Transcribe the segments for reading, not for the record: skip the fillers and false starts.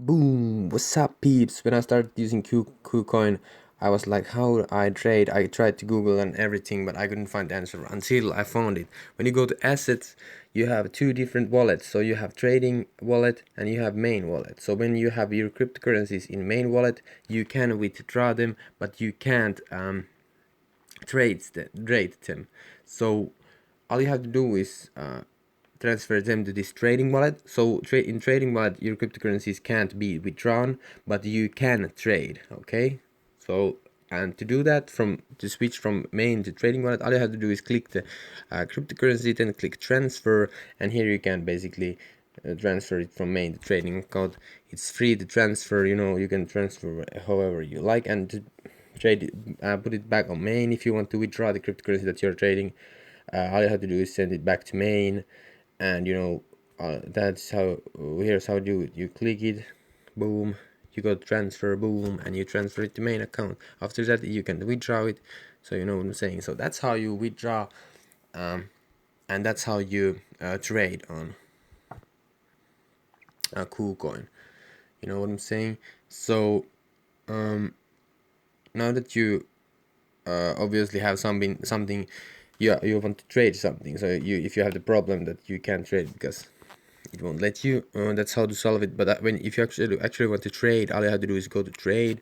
Boom! What's up, peeps? When I started using KuCoin, I was like, how do I trade? I tried to Google and everything, but I couldn't find the answer until I found it. When you go to assets, you have two different wallets. So you have trading wallet and you have main wallet. So when you have your cryptocurrencies in main wallet, you can withdraw them, but you can't trade them. So all you have to do is transfer them to this trading wallet. So in trading wallet, your cryptocurrencies can't be withdrawn, but you can trade. Okay, so and to do that, to switch from main to trading wallet, all you have to do is click the cryptocurrency, then click transfer, and here you can basically transfer it from main to trading account. It's free to transfer. You can transfer however you like, and to put it back on main. If you want to withdraw the cryptocurrency that you're trading, all you have to do is send it back to main, and that's how. Here's how you do it. You click it, boom, you go transfer, boom, and you transfer it to main account. After that, you can withdraw it. So you know what I'm saying. So that's how you withdraw, and that's how you trade on a KuCoin. You know what I'm saying. So now that you obviously have something you want to trade something, so if you have the problem that you can't trade because it won't let you, that's how to solve it. But if you actually want to trade, all you have to do is go to trade,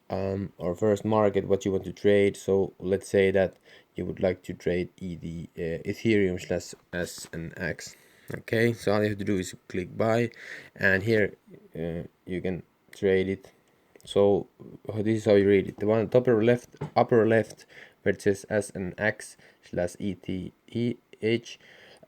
or first market what you want to trade. So let's say that you would like to trade Ethereum slash SNX. Okay, so all you have to do is click buy, and here you can trade it. So this is how you read it. The one on the upper left, where it says SNX slash ETH.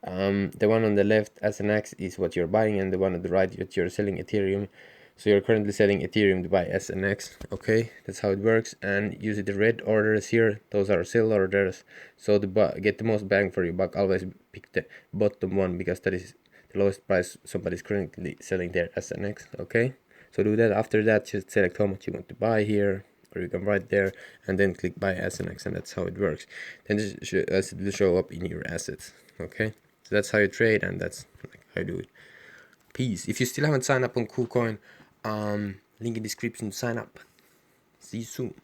The one on the left, SNX, is what you're buying, and the one on the right, that you're selling Ethereum. So you're currently selling Ethereum to buy SNX. Okay, that's how it works. And use the red orders here. Those are sell orders. So to get the most bang for your buck, always pick the bottom one, because that is the lowest price somebody's currently selling their SNX. Okay, so do that. After that, just select how much you want to buy here, or you can write there, and then click buy SNX, and that's how it works. Then it will show up in your assets. Okay, so that's how you trade, and that's how you do it. Peace. If you still haven't signed up on KuCoin, link in description to sign up. See you soon.